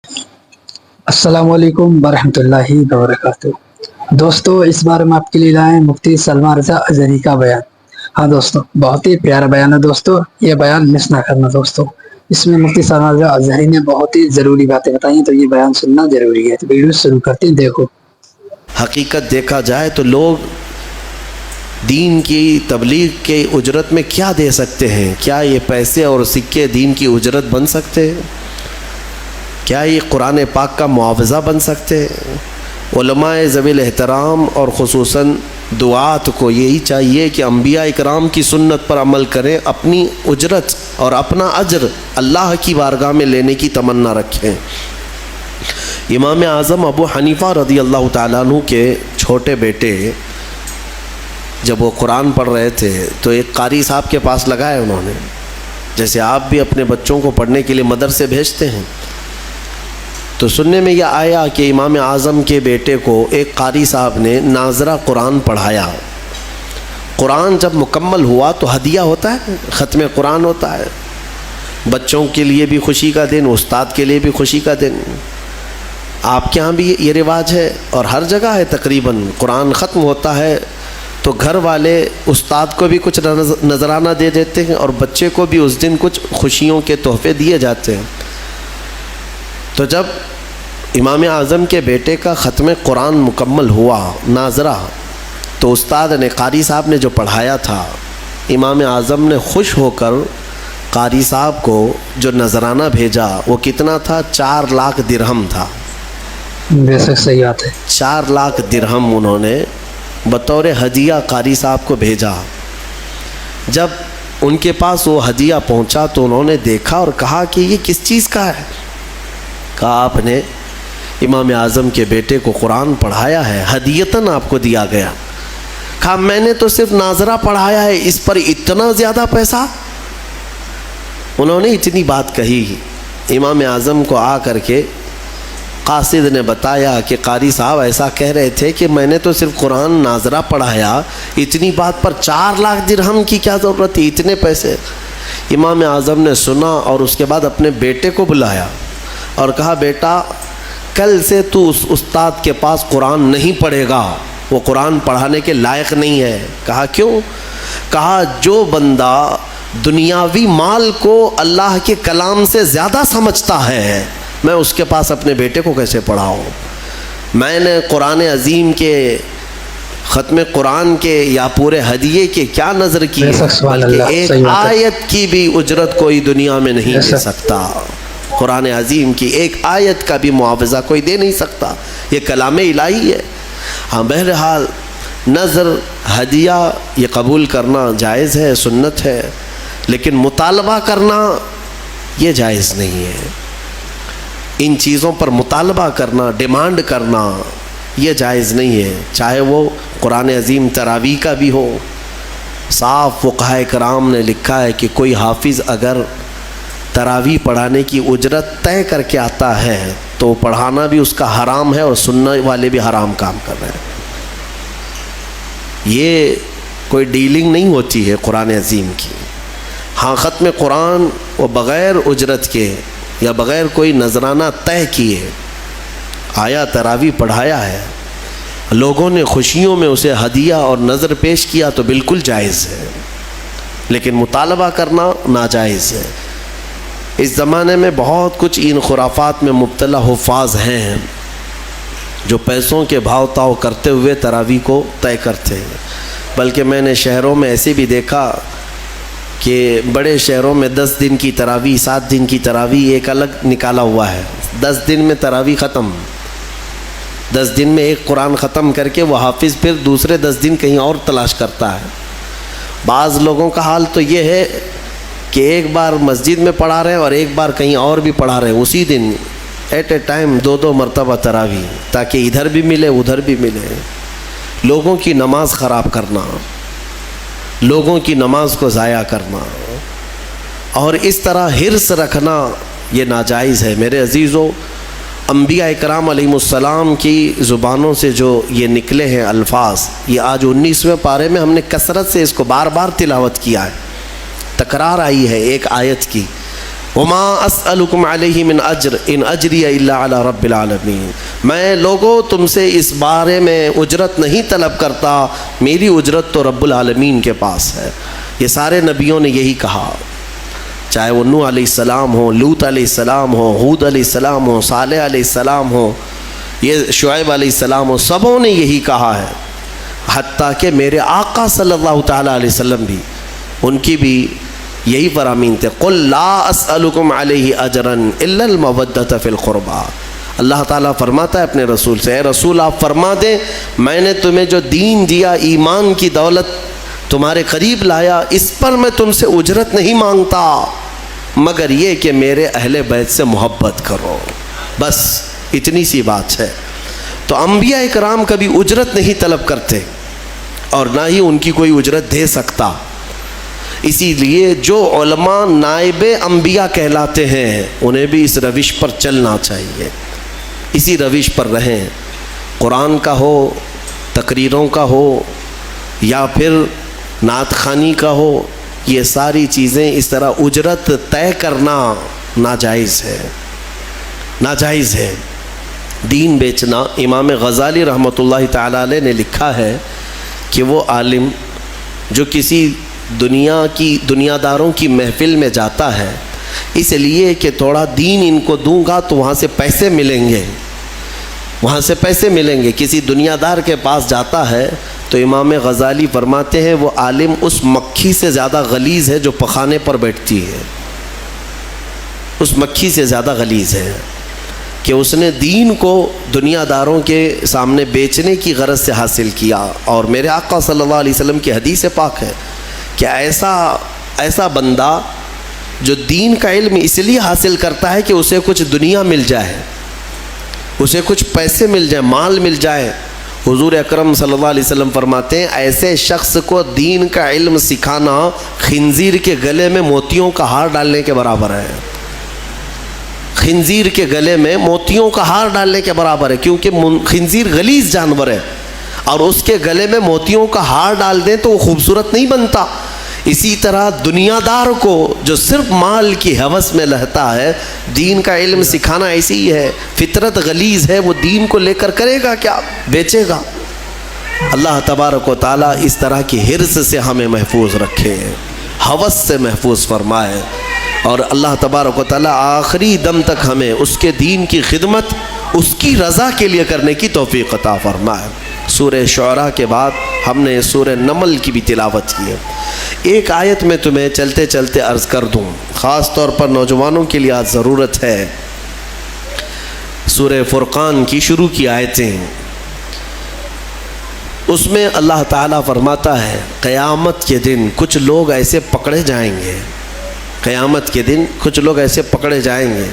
السلام علیکم ورحمۃ اللہ وبرکاتہ۔ دوستو، اس بار ہم آپ کے لیے لائے ہیں مفتی سلمان رضا اظہری کا بیان۔ ہاں دوستو، بہت ہی پیارا بیان ہے دوستو، یہ بیان مس نہ کرنا دوستو۔ اس میں مفتی سلمان رضا اظہری نے بہت ہی ضروری باتیں بتائی ہیں، تو یہ بیان سننا ضروری ہے۔ تو ویڈیو شروع کرتے ہیں، دیکھو۔ حقیقت دیکھا جائے تو لوگ دین کی تبلیغ کے اجرت میں کیا دے سکتے ہیں؟ کیا یہ پیسے اور سکے دین کی اجرت بن سکتے ہیں؟ کیا یہ قرآن پاک کا معاوضہ بن سکتے ہیں؟ علماء ذوی الاحترام اور خصوصاً دعات کو یہی چاہیے کہ انبیاء اکرام کی سنت پر عمل کریں، اپنی اجرت اور اپنا اجر اللہ کی بارگاہ میں لینے کی تمنا رکھیں۔ امام اعظم ابو حنیفہ رضی اللہ تعالیٰ عنہ کے چھوٹے بیٹے جب وہ قرآن پڑھ رہے تھے تو ایک قاری صاحب کے پاس لگایا انہوں نے، جیسے آپ بھی اپنے بچوں کو پڑھنے کے لیے مدرسے بھیجتے ہیں۔ تو سننے میں یہ آیا کہ امام اعظم کے بیٹے کو ایک قاری صاحب نے ناظرہ قرآن پڑھایا۔ قرآن جب مکمل ہوا تو ہدیہ ہوتا ہے، ختم قرآن ہوتا ہے، بچوں کے لیے بھی خوشی کا دن، استاد کے لیے بھی خوشی کا دن۔ آپ کے ہاں بھی یہ رواج ہے اور ہر جگہ ہے تقریباً۔ قرآن ختم ہوتا ہے تو گھر والے استاد کو بھی کچھ نذرانہ دے دیتے ہیں اور بچے کو بھی اس دن کچھ خوشیوں کے تحفے دیے جاتے ہیں۔ تو جب امام اعظم کے بیٹے کا ختم قرآن مکمل ہوا ناظرہ، تو استاد نے، قاری صاحب نے جو پڑھایا تھا، امام اعظم نے خوش ہو کر قاری صاحب کو جو نذرانہ بھیجا وہ کتنا تھا؟ 4 لاکھ درہم تھا۔ بے شک صحیح بات ہے۔ 4 لاکھ درہم انہوں نے بطور ہدیہ قاری صاحب کو بھیجا۔ جب ان کے پاس وہ ہدیہ پہنچا تو انہوں نے دیکھا اور کہا کہ یہ کس چیز کا ہے؟ کہا آپ نے امام اعظم کے بیٹے کو قرآن پڑھایا ہے، ہدیتاً آپ کو دیا گیا۔ کہا میں نے تو صرف ناظرہ پڑھایا ہے، اس پر اتنا زیادہ پیسہ؟ انہوں نے اتنی بات کہی۔ امام اعظم کو آ کر کے قاصد نے بتایا کہ قاری صاحب ایسا کہہ رہے تھے کہ میں نے تو صرف قرآن ناظرہ پڑھایا، اتنی بات پر 4 لاکھ درہم کی کیا ضرورت تھی، اتنے پیسے؟ امام اعظم نے سنا اور اس کے بعد اپنے بیٹے کو بلایا اور کہا بیٹا کل سے تو اس استاد کے پاس قرآن نہیں پڑھے گا، وہ قرآن پڑھانے کے لائق نہیں ہے۔ کہا کیوں؟ کہا جو بندہ دنیاوی مال کو اللہ کے کلام سے زیادہ سمجھتا ہے، میں اس کے پاس اپنے بیٹے کو کیسے پڑھاؤں؟ میں نے قرآن عظیم کے ختم قرآن کے یا پورے ہدیے کے کیا نظر کی ہے، بلکہ ایک آیت کی بھی اجرت کوئی دنیا میں نہیں دے سکتا۔ قرآن عظیم کی ایک آیت کا بھی معاوضہ کوئی دے نہیں سکتا، یہ کلام الہی ہے۔ ہاں بہرحال نظر ہدیہ یہ قبول کرنا جائز ہے، سنت ہے، لیکن مطالبہ کرنا یہ جائز نہیں ہے۔ ان چیزوں پر مطالبہ کرنا، ڈیمانڈ کرنا یہ جائز نہیں ہے، چاہے وہ قرآن عظیم تراویح کا بھی ہو۔ صاف فقہاء کرام نے لکھا ہے کہ کوئی حافظ اگر تراویح پڑھانے کی اجرت طے کر کے آتا ہے تو پڑھانا بھی اس کا حرام ہے اور سننے والے بھی حرام کام کر رہے ہیں۔ یہ کوئی ڈیلنگ نہیں ہوتی ہے قرآن عظیم کی۔ ہاں ختم قرآن وہ بغیر اجرت کے یا بغیر کوئی نذرانہ طے کیے آیا، تراویح پڑھایا ہے، لوگوں نے خوشیوں میں اسے ہدیہ اور نذر پیش کیا تو بالکل جائز ہے، لیکن مطالبہ کرنا ناجائز ہے۔ اس زمانے میں بہت کچھ ان خرافات میں مبتلا حفاظ ہیں جو پیسوں کے بھاؤ تاؤ کرتے ہوئے تراویح کو طے کرتے ہیں، بلکہ میں نے شہروں میں ایسے بھی دیکھا کہ بڑے شہروں میں 10 دن کی تراویح، 7 دن کی تراویح ایک الگ نکالا ہوا ہے۔ 10 دن میں تراویح ختم، 10 دن میں ایک قرآن ختم کر کے وہ حافظ پھر دوسرے 10 دن کہیں اور تلاش کرتا ہے۔ بعض لوگوں کا حال تو یہ ہے کہ ایک بار مسجد میں پڑھا رہے ہیں اور ایک بار کہیں اور بھی پڑھا رہے ہیں، اسی دن ایٹ اے ٹائم 2 مرتبہ تراویح، تاکہ ادھر بھی ملے ادھر بھی ملے۔ لوگوں کی نماز خراب کرنا، لوگوں کی نماز کو ضائع کرنا اور اس طرح حرص رکھنا یہ ناجائز ہے۔ میرے عزیزو، انبیاء اکرام علیہ السلام کی زبانوں سے جو یہ نکلے ہیں الفاظ، یہ آج 19ویں پارے میں ہم نے کثرت سے اس کو بار بار تلاوت کیا ہے، تکرار آئی ہے ایک آیت کی۔ وما اسألکم علیہ من اجر ان اجری الا علی رب العالمین، میں لوگوں تم سے اس بارے میں اجرت نہیں طلب کرتا، میری اجرت تو رب العالمین کے پاس ہے۔ یہ سارے نبیوں نے یہی کہا، چاہے وہ نوح علیہ السلام ہو، لوط علیہ السلام ہو، ہود علیہ السلام ہو، صالح علیہ السلام ہو، یہ شعیب علیہ السلام ہو، سبوں نے یہی کہا ہے۔ حتیٰ کہ میرے آقا صلی اللہ تعالیٰ علیہ وسلم بھی، ان کی بھی یہی فرامین تھے، قل لا اسألکم علیہ اجرا الا المودۃ فی القربى۔ اللہ تعالیٰ فرماتا ہے اپنے رسول سے، اے رسول آپ فرما دیں میں نے تمہیں جو دین دیا، ایمان کی دولت تمہارے قریب لایا، اس پر میں تم سے اجرت نہیں مانگتا، مگر یہ کہ میرے اہل بیت سے محبت کرو، بس اتنی سی بات ہے۔ تو انبیاء اکرام کبھی اجرت نہیں طلب کرتے اور نہ ہی ان کی کوئی اجرت دے سکتا۔ اسی لیے جو علماء نائب انبیاء کہلاتے ہیں انہیں بھی اس روش پر چلنا چاہیے، اسی روش پر رہیں، قرآن کا ہو، تقریروں کا ہو، یا پھر نعت خوانی کا ہو، یہ ساری چیزیں اس طرح اجرت طے کرنا ناجائز ہے، ناجائز ہے۔ دین بیچنا، امام غزالی رحمۃ اللہ تعالیٰ علیہ نے لکھا ہے کہ وہ عالم جو کسی دنیا داروں کی محفل میں جاتا ہے اس لیے کہ تھوڑا دین ان کو دوں گا تو وہاں سے پیسے ملیں گے، وہاں سے پیسے ملیں گے، کسی دنیا دار کے پاس جاتا ہے تو امام غزالی فرماتے ہیں وہ عالم اس مکھی سے زیادہ غلیظ ہے جو پخانے پر بیٹھتی ہے، اس مکھی سے زیادہ غلیظ ہے کہ اس نے دین کو دنیا داروں کے سامنے بیچنے کی غرض سے حاصل کیا۔ اور میرے آقا صلی اللہ علیہ وسلم کی حدیث پاک ہے کہ ایسا بندہ جو دین کا علم اس لیے حاصل کرتا ہے کہ اسے کچھ دنیا مل جائے، اسے کچھ پیسے مل جائے، مال مل جائے، حضور اکرم صلی اللہ علیہ وسلم فرماتے ہیں ایسے شخص کو دین کا علم سکھانا خنزیر کے گلے میں موتیوں کا ہار ڈالنے کے برابر ہے، خنزیر کے گلے میں موتیوں کا ہار ڈالنے کے برابر ہے، کیونکہ خنزیر غلیظ جانور ہے اور اس کے گلے میں موتیوں کا ہار ڈال دیں تو وہ خوبصورت نہیں بنتا۔ اسی طرح دنیا دار کو جو صرف مال کی ہوس میں رہتا ہے، دین کا علم سکھانا ایسی ہی ہے، فطرت غلیظ ہے، وہ دین کو لے کر کرے گا کیا، بیچے گا۔ اللہ تبارک و تعالیٰ اس طرح کی حرص سے ہمیں محفوظ رکھے، ہوس سے محفوظ فرمائے، اور اللہ تبارک و تعالیٰ آخری دم تک ہمیں اس کے دین کی خدمت اس کی رضا کے لیے کرنے کی توفیق عطا فرمائے۔ سورہ شعراء کے بعد ہم نے سورہ نمل کی بھی تلاوت کی ہے۔ ایک آیت میں تمہیں چلتے چلتے عرض کر دوں، خاص طور پر نوجوانوں کے لیے آج ضرورت ہے، سورہ فرقان کی شروع کی آیتیں، اس میں اللہ تعالیٰ فرماتا ہے قیامت کے دن کچھ لوگ ایسے پکڑے جائیں گے، قیامت کے دن کچھ لوگ ایسے پکڑے جائیں گے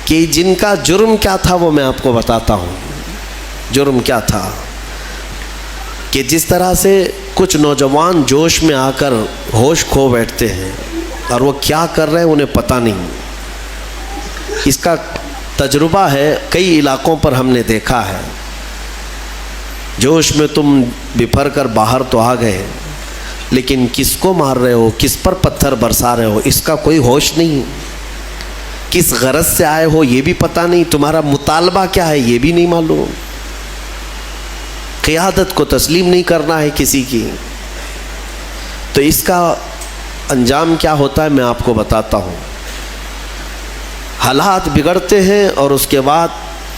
کہ جن کا جرم کیا تھا وہ میں آپ کو بتاتا ہوں۔ جرم کیا تھا کہ جس طرح سے کچھ نوجوان جوش میں آ کر ہوش کھو بیٹھتے ہیں اور وہ کیا کر رہے ہیں انہیں پتہ نہیں، اس کا تجربہ ہے، کئی علاقوں پر ہم نے دیکھا ہے۔ جوش میں تم بپھر کر باہر تو آ گئے لیکن کس کو مار رہے ہو، کس پر پتھر برسا رہے ہو اس کا کوئی ہوش نہیں، کس غرض سے آئے ہو یہ بھی پتہ نہیں، تمہارا مطالبہ کیا ہے یہ بھی نہیں معلوم، قیادت کو تسلیم نہیں کرنا ہے کسی کی۔ تو اس کا انجام کیا ہوتا ہے میں آپ کو بتاتا ہوں۔ حالات بگڑتے ہیں اور اس کے بعد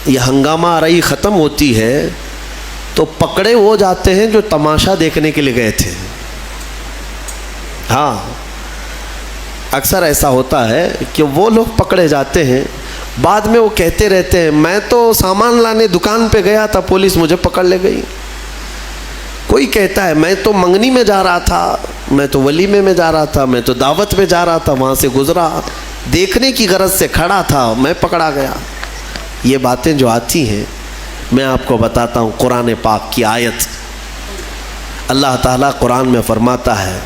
یہ ہنگامہ آرائی ختم ہوتی ہے تو پکڑے وہ جاتے ہیں جو تماشا دیکھنے کے لیے گئے تھے۔ ہاں اکثر ایسا ہوتا ہے کہ وہ لوگ پکڑے جاتے ہیں، بعد میں وہ کہتے رہتے ہیں میں تو سامان لانے دکان پہ گیا تھا پولیس مجھے پکڑ لے گئی۔ کوئی کہتا ہے میں تو منگنی میں جا رہا تھا، میں تو ولیمے میں جا رہا تھا، میں تو دعوت میں جا رہا تھا، وہاں سے گزرا، دیکھنے کی غرض سے کھڑا تھا، میں پکڑا گیا۔ یہ باتیں جو آتی ہیں میں آپ کو بتاتا ہوں قرآن پاک کی آیت۔ اللہ تعالیٰ قرآن میں فرماتا ہے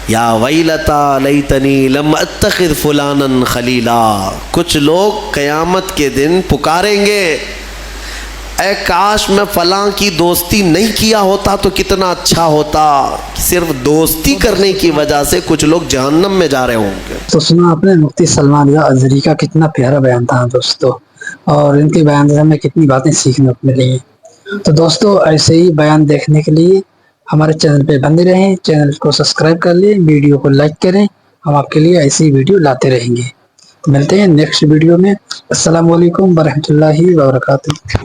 یا ویلتا لیتنی لم اتخذ فلانا خلیلا، کچھ لوگ قیامت کے دن پکاریں گے اے کاش میں فلاں کی دوستی نہیں کیا ہوتا تو کتنا اچھا ہوتا. صرف دوستی کرنے کی وجہ سے کچھ لوگ جہنم میں جا رہے ہوں گے. تو سنا آپ نے مفتی سلمان رضا ازہری کا کتنا پیارا بیان تھا دوستو, اور ان کے بیان سے ہمیں کتنی باتیں سیکھنے کو ملی ہیں. تو دوستو ایسے ہی بیان دیکھنے کے لیے ہمارے چینل پہ بندے رہیں, چینل کو سبسکرائب کر لیں, ویڈیو کو لائک کریں. ہم آپ کے لیے ایسی ویڈیو لاتے رہیں گے. ملتے ہیں نیکسٹ ویڈیو میں. السلام علیکم ورحمۃ اللہ وبرکاتہ.